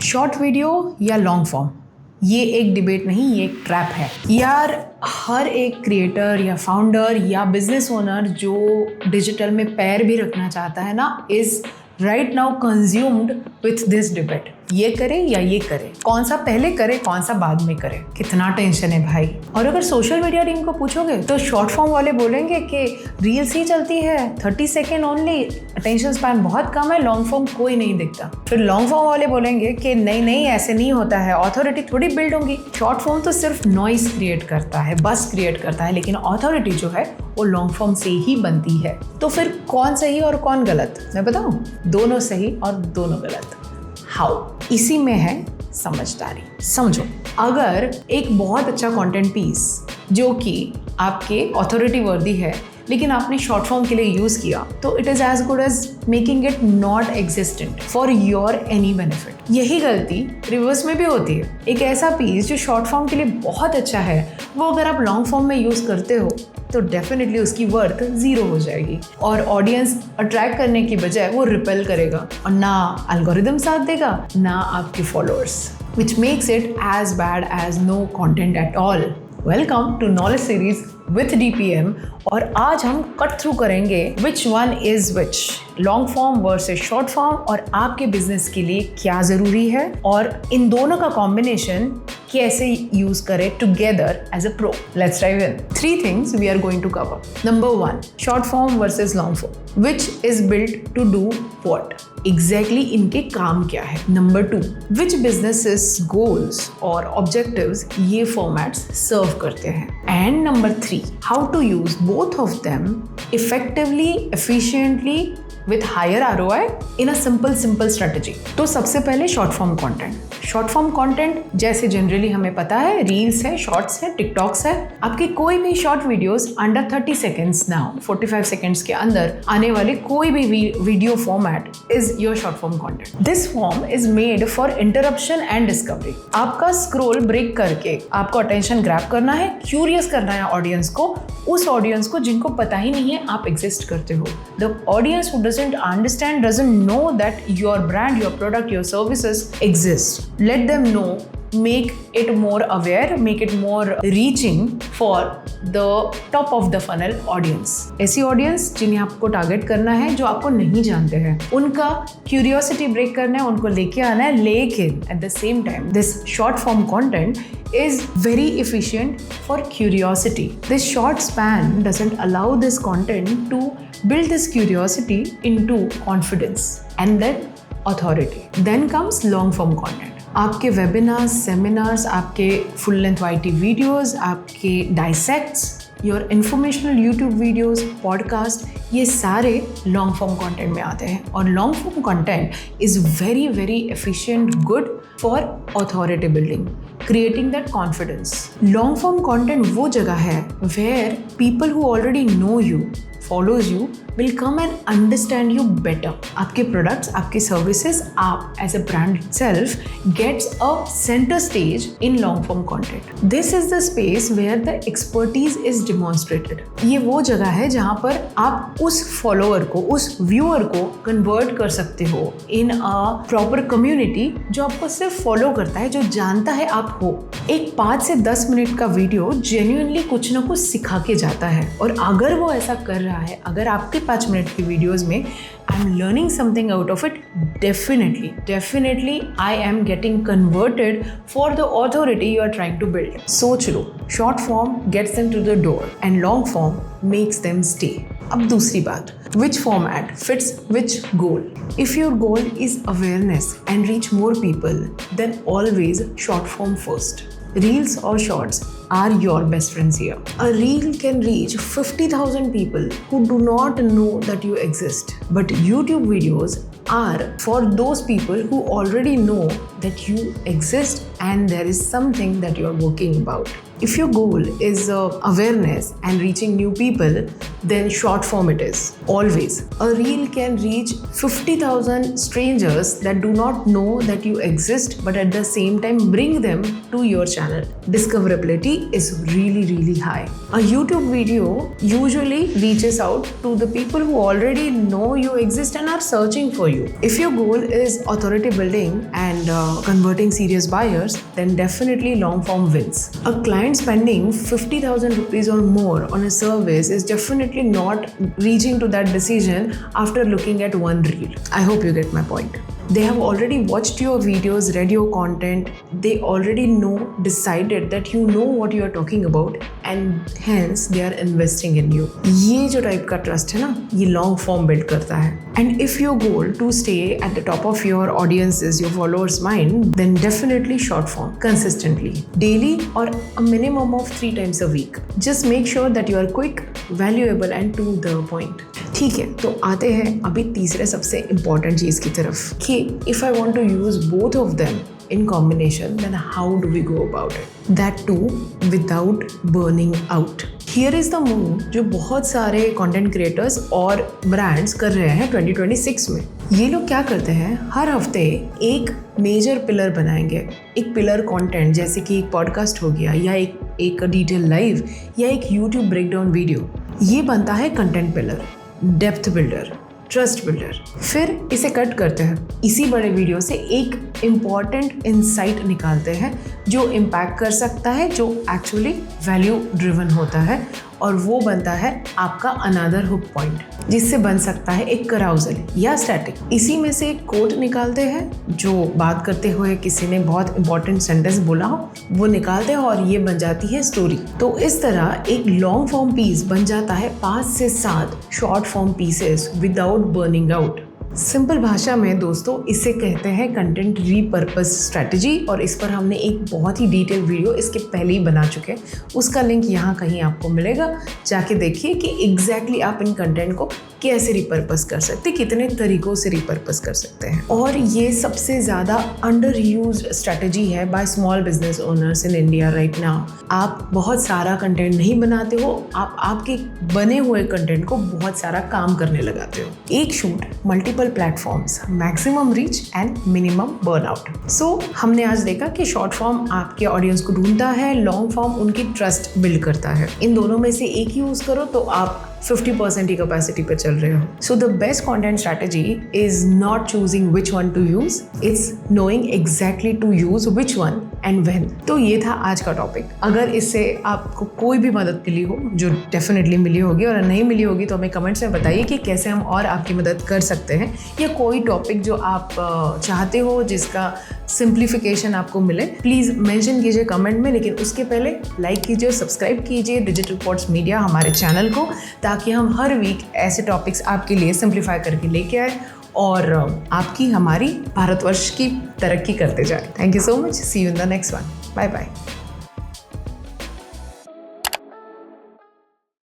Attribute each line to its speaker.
Speaker 1: Short video या long form, ये एक डिबेट नहीं, ये एक ट्रैप है यार। हर एक क्रिएटर या फाउंडर या बिजनेस ओनर जो डिजिटल में पैर भी रखना चाहता है ना, is right now consumed with this debate. ये करे या ये करे, कौन सा पहले करे कौन सा बाद में करे, कितना टेंशन है भाई। और अगर सोशल मीडिया टीम को पूछोगे तो शॉर्ट फॉर्म वाले बोलेंगे कि रील्स ही चलती है, 30 सेकेंड ओनली, अटेंशन स्पैन बहुत कम है, लॉन्ग फॉर्म कोई नहीं दिखता। फिर लॉन्ग फॉर्म वाले बोलेंगे कि नहीं नहीं ऐसे नहीं होता है, ऑथोरिटी थोड़ी बिल्ड होगी। शॉर्ट फॉर्म तो सिर्फ नॉइस क्रिएट करता है, बस क्रिएट करता है, लेकिन ऑथोरिटी जो है वो लॉन्ग फॉर्म से ही बनती है। तो फिर कौन सही और कौन गलत, मैं बताऊं? दोनों सही और दोनों गलत। हाउ? इसी में है समझदारी। समझो, अगर एक बहुत अच्छा कंटेंट पीस जो कि आपके ऑथोरिटी वर्दी है लेकिन आपने शॉर्ट फॉर्म के लिए यूज़ किया, तो it is as good as making it not existent for your any benefit. यही गलती रिवर्स में भी होती है। एक ऐसा पीस जो शॉर्ट फॉर्म के लिए बहुत अच्छा है, वो अगर आप लॉन्ग फॉर्म में यूज़ करते हो तो डेफिनेटली उसकी वर्थ 0 हो जाएगी और ऑडियंस अट्रैक्ट करने की बजाय वो रिपेल करेगा और ना एल्गोरिदम साथ देगा ना आपके followers, which makes it as bad as no content at all. Welcome to knowledge series with DPM और आज हम कट थ्रू करेंगे which one is which, long form versus short form, और आपके बिजनेस के लिए क्या ज़रूरी है और इन दोनों का कॉम्बिनेशन कैसे यूज करें together as a pro. Let's dive in. 3 things we are going to cover. Number 1, short form versus long form. Which is built to do what? Exactly इनके काम क्या है? Number 2, which businesses goals और objectives ये formats serve करते हैं? And number 3, how to use both of them effectively, efficiently with higher ROI in a simple strategy. तो सबसे पहले short form content. Short form content जैसे जनरली हमें पता है, रील्स है, शॉर्ट्स है, टिकटॉक्स है। आपकी कोई भी शॉर्ट वीडियोस अंडर 30 सेकेंड्स ना हो, 45 सेकेंड्स के अंदर आने वाले कोई भी video format is your short form content. This form is made for interruption and discovery. आपका स्क्रोल ब्रेक करके आपको अटेंशन ग्रैब करना है, क्यूरियस करना है ऑडियंस को, उस ऑडियंस को जिनको पता ही नहीं है आप एग्जिस्ट करते हो। The audience who doesn't understand, doesn't know that your brand, your product, your services exist. Let them know, make it more aware, make it more reaching for the top of the funnel audience. ऐसी audience जिन्हें आपको target करना है, जो आपको नहीं जानते हैं, उनका क्यूरियोसिटी ब्रेक करना है, उनको लेके आना है। लेकिन at the same time, this short form content is very efficient for curiosity. This short span doesn't allow this content to build this curiosity into confidence and then authority. Then comes long form content. आपके webinars, seminars, आपके full length YT videos, आपके dissects, your informational YouTube videos, podcast, ये सारे long form content में आते हैं। और long form content is very very efficient, good for authority building, creating that confidence. Long form content वो जगह है where people who already know you, follows you, will come and understand you better. आपके products, आपके services, आप as a brand itself gets a center stage in long form content. This is the space where the expertise is demonstrated. ये वो जगह है जहाँ पर आप उस follower को, उस viewer को convert कर सकते हो in a proper community जो आपको सिर्फ follow करता है, जो जानता है आप हो। एक 5 से 10 मिनट का वीडियो जेन्युइनली कुछ ना कुछ सिखा के जाता है, और अगर वो ऐसा कर रहा है, अगर आपके 5 मिनट की वीडियोस में I am learning something out of it, definitely I am getting converted for the authority you are trying to build. सोच लो, short form gets them to the door and long form makes them stay. अब दूसरी बात, which format fits which goal? If your goal is awareness and reach more people, then always short form first. Reels or shorts are your best friends here. A reel can reach 50,000 people who do not know that you exist. But YouTube videos are for those people who already know that you exist and there is something that you are working about. If your goal is awareness and reaching new people, then short form it is. Always. A reel can reach 50,000 strangers that do not know that you exist, but at the same time bring them to your channel. Discoverability is really high. A YouTube video usually reaches out to the people who already know you exist and are searching for you. If your goal is authority building and converting serious buyers, then definitely long form wins. A client spending 50,000 rupees or more on a service is definitely not reaching to that decision after looking at one reel. I hope you get my point. They have already watched your videos, read your content. They already know, decided that you know what you are talking about, and hence they are investing in you. ये जो type का trust है ना, ये long form build करता है. And if your goal to stay at the top of your audience's, your followers' mind, then definitely short form, consistently, daily or a minimum of 3 times a week. Just make sure that you are quick, valuable and to the point. ठीक है, तो आते हैं अभी तीसरे सबसे important चीज़ की तरफ कि if I want to use both of them in combination, then how do we go about it? That too without burning out. Here is the move जो बहुत सारे content creators और brands कर रहे हैं 2026 में. ये लोग क्या करते हैं, हर हफ्ते एक मेजर पिलर बनाएंगे. एक पिलर कंटेंट जैसे कि एक पॉडकास्ट हो गया या एक डिटेल लाइव या एक यूट्यूब ब्रेकडाउन वीडियो. ये बनता है content pillar, depth builder, trust builder. फिर इसे कट करते हैं, इसी बड़े वीडियो से एक इम्पॉर्टेंट इंसाइट निकालते हैं जो इम्पैक्ट कर सकता है, जो एक्चुअली वैल्यू ड्रिवन होता है, और वो बनता है आपका अनदर हुक पॉइंट, जिससे बन सकता है एक कराउजल या स्टैटिक. इसी में से एक कोट निकालते हैं जो बात करते हुए किसी ने बहुत इंपॉर्टेंट सेंटेंस बोला हो, वो निकालते हैं और ये बन जाती है स्टोरी. तो इस तरह एक लॉन्ग फॉर्म पीस बन जाता है 5 से 7 short form pieces without burning out. Simple भाषा में दोस्तों इसे कहते हैं कंटेंट रीपर्पस स्ट्रैटेजी, और इस पर हमने एक बहुत ही डिटेल वीडियो इसके पहले ही बना चुके हैं. उसका लिंक यहाँ कहीं आपको मिलेगा, जाके देखिए कि एग्जैक्टली आप इन कंटेंट को कैसे रिपर्पस कर सकते हैं, कितने तरीकों से रिपर्पस कर सकते हैं. और ये सबसे ज़्यादा अंडर यूज्ड स्ट्रैटेजी है by small business owners in India right now. आप बहुत सारा कंटेंट नहीं बनाते हो, आप आपके बने हुए कंटेंट को बहुत सारा काम करने लगाते हो. एक shoot, multiple platforms, maximum reach and minimum burnout. So हमने आज देखा कि शॉर्ट फॉर्म आपके ऑडियंस को ढूंढता है, लॉन्ग फॉर्म उनकी ट्रस्ट बिल्ड करता है. इन दोनों में से एक ही यूज करो तो आप 50% ही कैपेसिटी पे चल रहे हो. So the best content strategy is not choosing which one to use, it's knowing exactly to use which one and when. तो ये था आज का टॉपिक. अगर इससे आपको कोई भी मदद मिली हो, जो डेफिनेटली मिली होगी, और नहीं मिली होगी तो हमें कमेंट्स में बताइए कि कैसे हम और आपकी मदद कर सकते हैं, या कोई टॉपिक जो आप चाहते हो जिसका सिंप्लीफिकेशन आपको मिले, प्लीज़ मेंशन कीजिए कमेंट में. लेकिन उसके पहले लाइक कीजिए और सब्सक्राइब कीजिए डिजिटल रिपोर्ट्स मीडिया हमारे चैनल को, ताकि हम हर वीक ऐसे टॉपिक्स आपके लिए सिंप्लीफाई करके लेके आए और आपकी हमारी भारतवर्ष की तरक्की करते जाए. Thank you so much. See you in the next one. Bye bye.